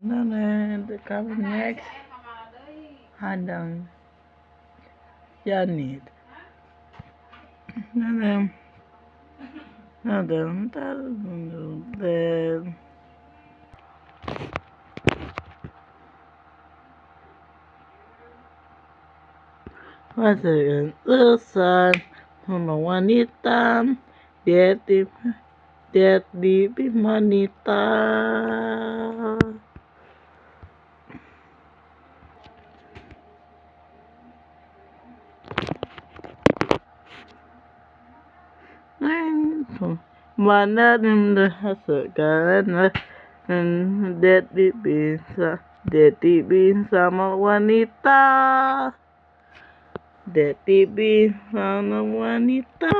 The coming next hadang Janit. Hadang then Wasser utusan mga wanita di wanita. Mana hasilkan Deti bisa sama wanita. Deti bisa sama wanita.